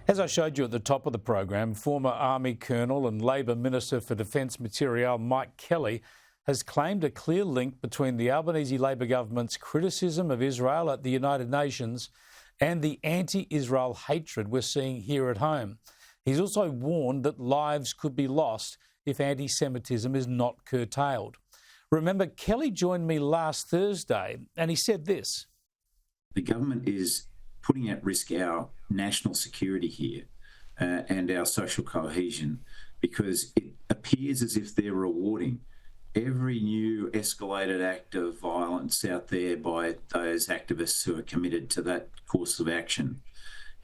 As I showed you at the top of the program, former Army Colonel and Labor Minister for Defence Material Mike Kelly has claimed a clear link between the Albanese Labor government's criticism of Israel at the United Nations and the anti-Israel hatred we're seeing here at home. He's also warned that lives could be lost if anti-Semitism is not curtailed. Remember, Kelly joined me last Thursday and he said this. The government is putting at risk our national security here and our social cohesion, because it appears as if they're rewarding every new escalated act of violence out there by those activists who are committed to that course of action.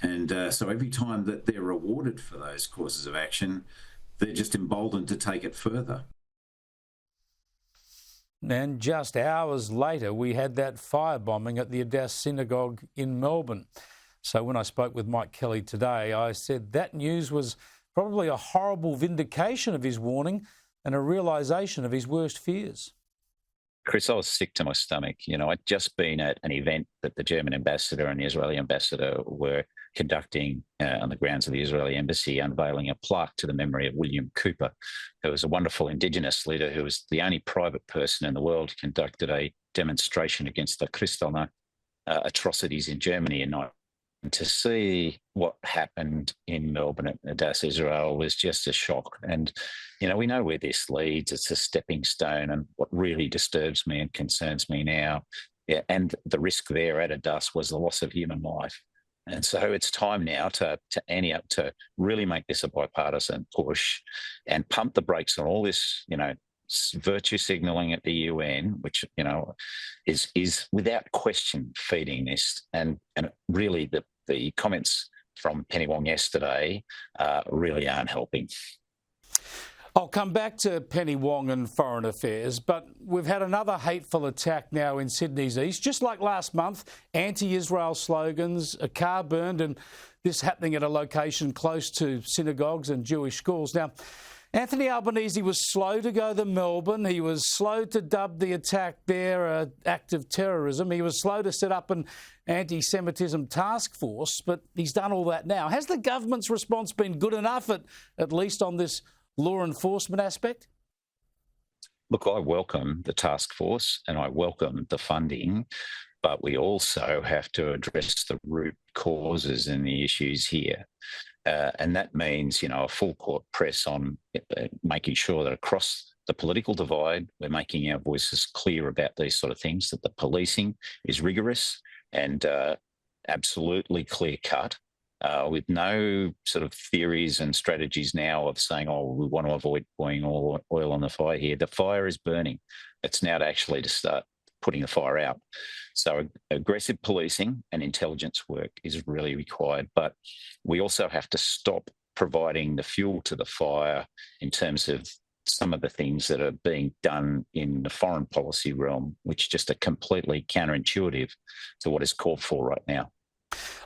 And so every time that they're rewarded for those courses of action, they're just emboldened to take it further. And just hours later, we had that firebombing at the Addas Synagogue in Melbourne. So when I spoke with Mike Kelly today, I said that news was probably a horrible vindication of his warning and a realisation of his worst fears. Chris, I was sick to my stomach. I'd just been at an event that the German ambassador and the Israeli ambassador were conducting on the grounds of the Israeli embassy, unveiling a plaque to the memory of William Cooper, who was a wonderful Indigenous leader who was the only private person in the world who conducted a demonstration against the Kristallnacht atrocities in Germany in 19. And to see what happened in Melbourne at Addas Israel was just a shock. And, we know where this leads. It's a stepping stone. And what really disturbs me and concerns me now, and the risk there at Addas, was the loss of human life. And so it's time now to ante up, to really make this a bipartisan push and pump the brakes on all this, virtue signalling at the UN, which, is without question feeding this. And really the comments from Penny Wong yesterday really aren't helping. I'll come back to Penny Wong and foreign affairs, but we've had another hateful attack now in Sydney's east. Just like last month, anti-Israel slogans, a car burned, and this happening at a location close to synagogues and Jewish schools. Now, Anthony Albanese was slow to go to Melbourne. He was slow to dub the attack there an act of terrorism. He was slow to set up an anti-Semitism task force, but he's done all that now. Has the government's response been good enough, at least on this law enforcement aspect? Look, I welcome the task force and I welcome the funding, but we also have to address the root causes and the issues here. And that means, a full court press on making sure that across the political divide, we're making our voices clear about these sort of things, that the policing is rigorous and absolutely clear-cut, with no sort of theories and strategies now of saying, we want to avoid pouring oil on the fire here. The fire is burning. It's now to start putting the fire out. So aggressive policing and intelligence work is really required. But we also have to stop providing the fuel to the fire in terms of some of the things that are being done in the foreign policy realm, which just are completely counterintuitive to what is called for right now.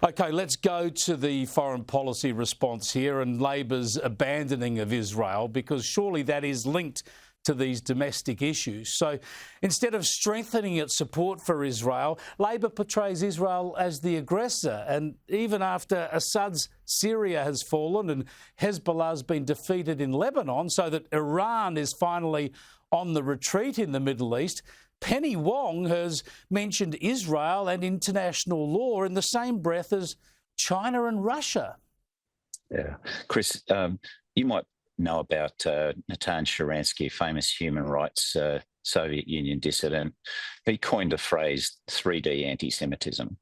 OK, let's go to the foreign policy response here and Labor's abandoning of Israel, because surely that is linked to these domestic issues. So instead of strengthening its support for Israel, Labor portrays Israel as the aggressor. And even after Assad's Syria has fallen and Hezbollah's been defeated in Lebanon, so that Iran is finally on the retreat in the Middle East, Penny Wong has mentioned Israel and international law in the same breath as China and Russia. Yeah. Chris, you might know about Natan Sharansky, famous human rights Soviet Union dissident. He coined a phrase, 3D anti-Semitism.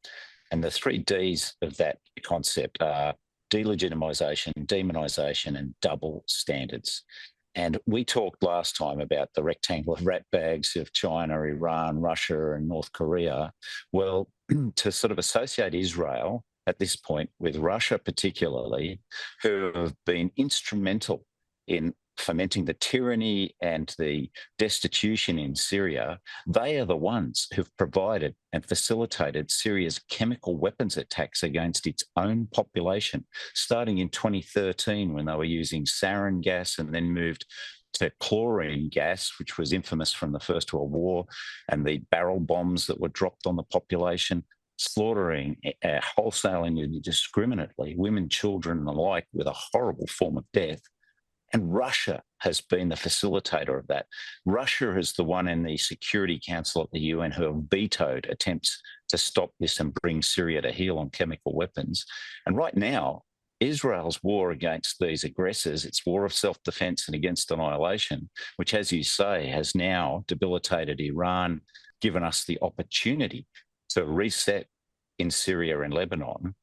And the 3 Ds of that concept are delegitimisation, demonisation and double standards. And we talked last time about the rectangular rat bags of China, Iran, Russia and North Korea. Well, to sort of associate Israel at this point with Russia particularly, who have been instrumental in fomenting the tyranny and the destitution in Syria, they are the ones who've provided and facilitated Syria's chemical weapons attacks against its own population, starting in 2013 when they were using sarin gas and then moved to chlorine gas, which was infamous from the First World War, and the barrel bombs that were dropped on the population. slaughtering, wholesaling indiscriminately women, children, and the like with a horrible form of death. And Russia has been the facilitator of that. Russia is the one in the Security Council at the UN who have vetoed attempts to stop this and bring Syria to heel on chemical weapons. And right now, Israel's war against these aggressors, its war of self-defense and against annihilation, which, as you say, has now debilitated Iran, given us the opportunity to reset in Syria and Lebanon,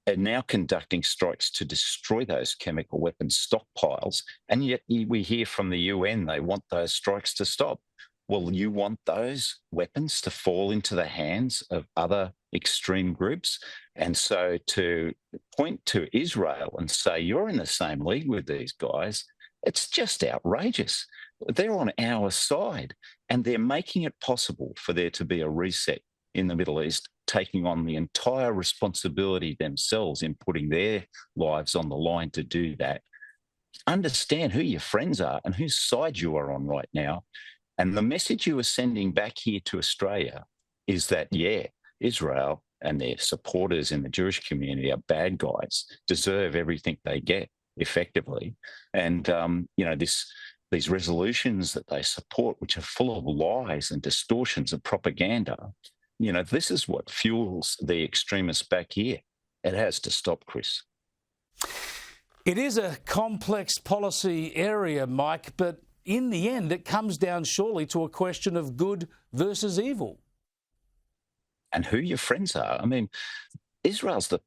are now conducting strikes to destroy those chemical weapons stockpiles. And yet we hear from the UN they want those strikes to stop. Well, you want those weapons to fall into the hands of other extreme groups? And so to point to Israel and say, you're in the same league with these guys, it's just outrageous. They're on our side, and they're making it possible for there to be a reset in the Middle East, taking on the entire responsibility themselves in putting their lives on the line to do that. Understand who your friends are and whose side you are on right now. And the message you are sending back here to Australia is that, yeah, Israel and their supporters in the Jewish community are bad guys, deserve everything they get effectively. And, these resolutions that they support, which are full of lies and distortions and propaganda, this is what fuels the extremists back here. It has to stop, Chris. It is a complex policy area, Mike, but in the end, it comes down surely to a question of good versus evil. And who your friends are. I mean, Israel's the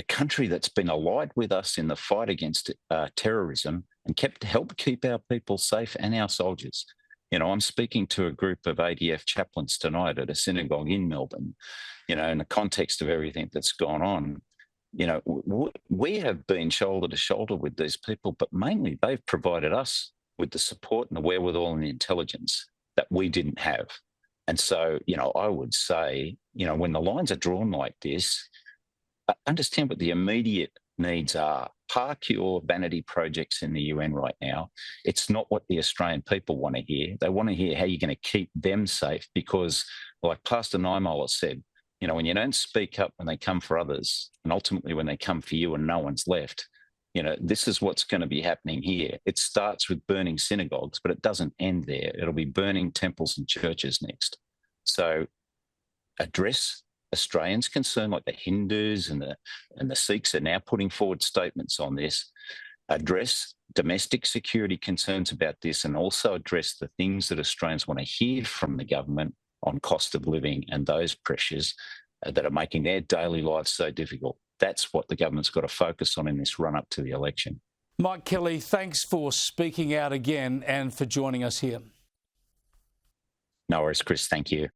country that's been allied with us in the fight against terrorism and helped keep our people safe and our soldiers. I'm speaking to a group of ADF chaplains tonight at a synagogue in Melbourne, in the context of everything that's gone on. We have been shoulder to shoulder with these people, but mainly they've provided us with the support and the wherewithal and the intelligence that we didn't have. And so, I would say, when the lines are drawn like this, understand what the immediate needs are. Park your vanity projects in the UN right now. It's not what the Australian people want to hear. They want to hear how you're going to keep them safe because, like Pastor Niemoller said, when you don't speak up when they come for others, and ultimately when they come for you and no one's left, this is what's going to be happening here. It starts with burning synagogues, but it doesn't end there. It'll be burning temples and churches next. So address Australians' concern, like the Hindus and the Sikhs are now putting forward statements on this. Address domestic security concerns about this, and also address the things that Australians want to hear from the government on cost of living and those pressures that are making their daily lives so difficult. That's what the government's got to focus on in this run-up to the election. Mike Kelly, thanks for speaking out again and for joining us here. No worries, Chris. Thank you.